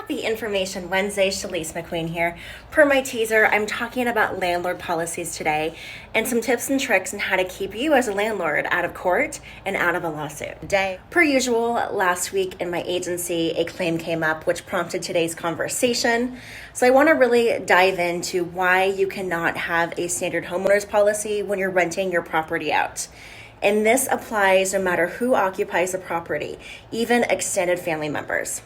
Happy Information Wednesday, Chalyce McQueen here. Per my teaser, I'm talking about landlord policies today and some tips and tricks on how to keep you as a landlord out of court and out of a lawsuit. Today, per usual, last week in my agency, a claim came up which prompted today's conversation. So I want to really dive into why you cannot have a standard homeowners policy when you're renting your property out. And this applies no matter who occupies the property, even extended family members.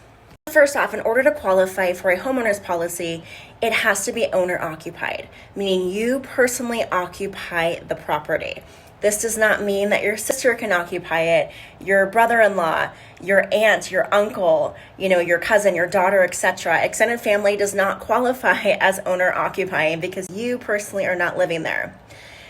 First off, in order to qualify for a homeowner's policy, it has to be owner occupied, meaning you personally occupy the property. This does not mean that your sister can occupy it, your brother-in-law, your aunt, your uncle, your cousin, your daughter, etc. Extended family does not qualify as owner occupying because you personally are not living there.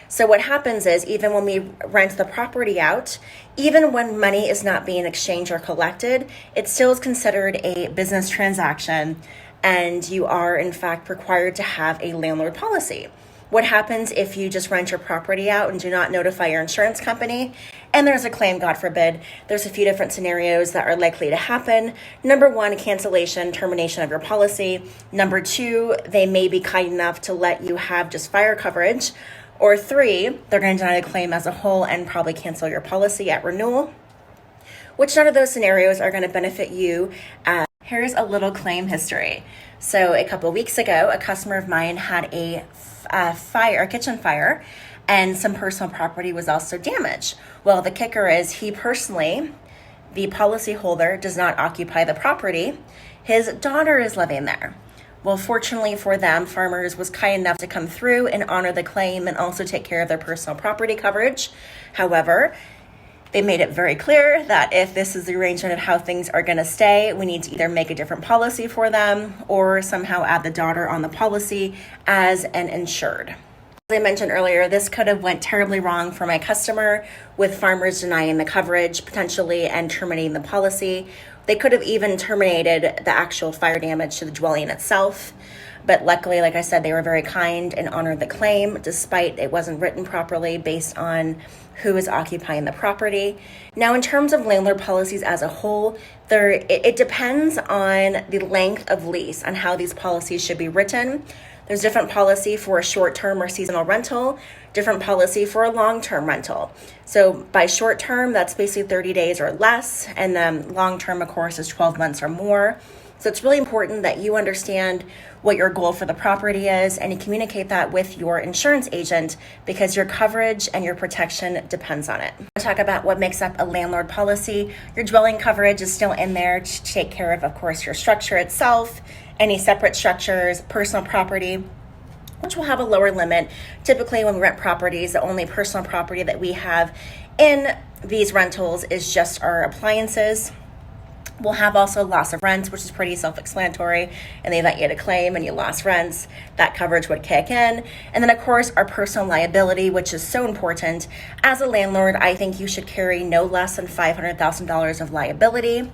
So what happens is, even when we rent the property out, even when money is not being exchanged or collected, it still is considered a business transaction, and you are in fact required to have a landlord policy. What happens if you just rent your property out and do not notify your insurance company, and there's a claim, God forbid? There's a few different scenarios that are likely to happen. Number one, cancellation, termination of your policy. Number two, they may be kind enough to let you have just fire coverage. Or three, they're going to deny the claim as a whole and probably cancel your policy at renewal. Which none of those scenarios are going to benefit you. Here's a little claim history. So a couple of weeks ago, a customer of mine had a kitchen fire, and some personal property was also damaged. Well, the kicker is he personally, the policyholder, does not occupy the property. His daughter is living there. Well, fortunately for them, Farmers was kind enough to come through and honor the claim and also take care of their personal property coverage. However, they made it very clear that if this is the arrangement of how things are going to stay, we need to either make a different policy for them or somehow add the daughter on the policy as an insured. As I mentioned earlier, this could have went terribly wrong for my customer, with Farmers denying the coverage potentially and terminating the policy. They could have even terminated the actual fire damage to the dwelling itself. But luckily, like I said, they were very kind and honored the claim, despite it wasn't written properly based on who is occupying the property. Now, in terms of landlord policies as a whole, it depends on the length of lease, on how these policies should be written. There's different policy for a short-term or seasonal rental, different policy for a long-term rental. So by short-term, that's basically 30 days or less, and then long-term, of course, is 12 months or more. So it's really important that you understand what your goal for the property is, and you communicate that with your insurance agent, because your coverage and your protection depends on it. I'll talk about what makes up a landlord policy. Your dwelling coverage is still in there to take care of course, your structure itself, any separate structures, personal property, which will have a lower limit. Typically, when we rent properties, the only personal property that we have in these rentals is just our appliances. We'll have also loss of rents, which is pretty self-explanatory. In the event you had a claim and you lost rents, that coverage would kick in. And then, of course, our personal liability, which is so important. As a landlord, I think you should carry no less than $500,000 of liability.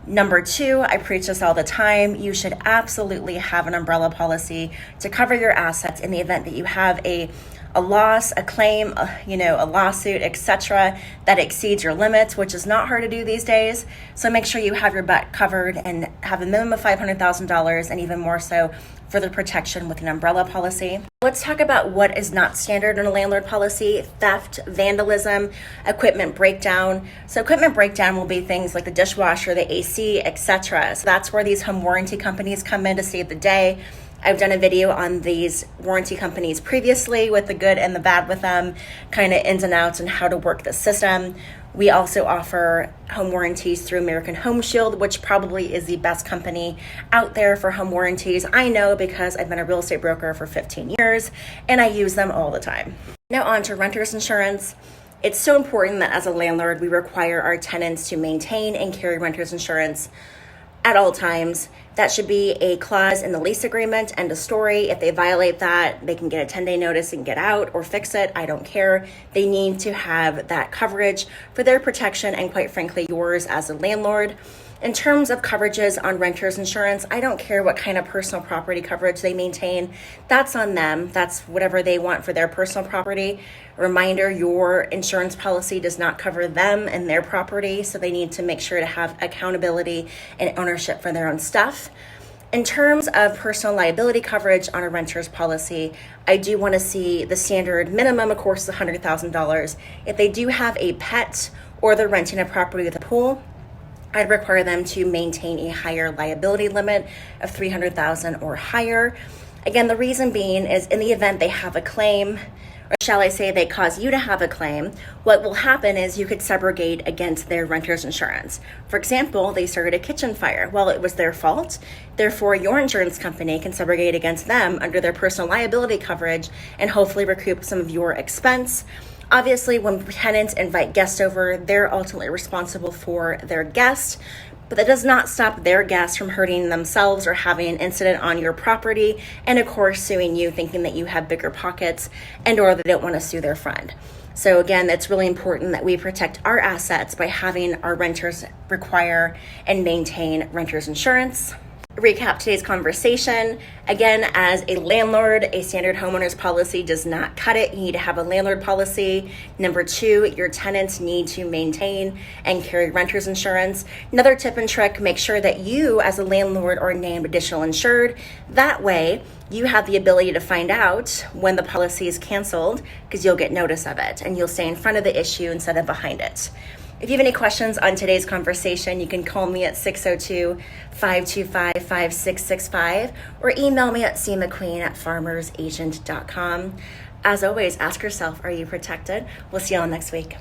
Number two, I preach this all the time, you should absolutely have an umbrella policy to cover your assets in the event that you have a loss, a claim, a lawsuit, etc., that exceeds your limits, which is not hard to do these days. So make sure you have your butt covered and have a minimum of $500,000, and even more so for the protection with an umbrella policy. Let's talk about what is not standard in a landlord policy: theft, vandalism, equipment breakdown. So equipment breakdown will be things like the dishwasher, the AC, etc. So that's where these home warranty companies come in to save the day. I've done a video on these warranty companies previously with the good and the bad with them, kind of ins and outs and how to work the system. We also offer home warranties through American Home Shield, which probably is the best company out there for home warranties. I know because I've been a real estate broker for 15 years and I use them all the time. Now on to renter's insurance. It's so important that as a landlord, we require our tenants to maintain and carry renter's insurance at all times. That should be a clause in the lease agreement, end of story. If they violate that, they can get a 10-day notice and get out or fix it. I don't care. They need to have that coverage for their protection and, quite frankly, yours as a landlord. In terms of coverages on renter's insurance, I don't care what kind of personal property coverage they maintain. That's on them. That's whatever they want for their personal property. Reminder, your insurance policy does not cover them and their property, so they need to make sure to have accountability and ownership for their own stuff. In terms of personal liability coverage on a renter's policy, I do want to see the standard minimum, of course, is $100,000. If they do have a pet or they're renting a property with a pool, I'd require them to maintain a higher liability limit of $300,000 or higher. Again, the reason being is in the event they have a claim, or shall I say they cause you to have a claim, what will happen is you could subrogate against their renter's insurance. For example, they started a kitchen fire. Well, it was their fault. Therefore, your insurance company can subrogate against them under their personal liability coverage and hopefully recoup some of your expense. Obviously, when tenants invite guests over, they're ultimately responsible for their guests, but that does not stop their guests from hurting themselves or having an incident on your property, and of course suing you thinking that you have bigger pockets and or they don't want to sue their friend. So again, it's really important that we protect our assets by having our renters require and maintain renters insurance. Recap today's conversation. Again, as a landlord, a standard homeowner's policy does not cut it. You need to have a landlord policy. Number two, your tenants need to maintain and carry renter's insurance. Another tip and trick, make sure that you as a landlord are named additional insured. That way, you have the ability to find out when the policy is canceled because you'll get notice of it and you'll stay in front of the issue instead of behind it. If you have any questions on today's conversation, you can call me at 602-525-5665 or email me at cmcqueen@farmersagent.com. As always, ask yourself, are you protected? We'll see you all next week.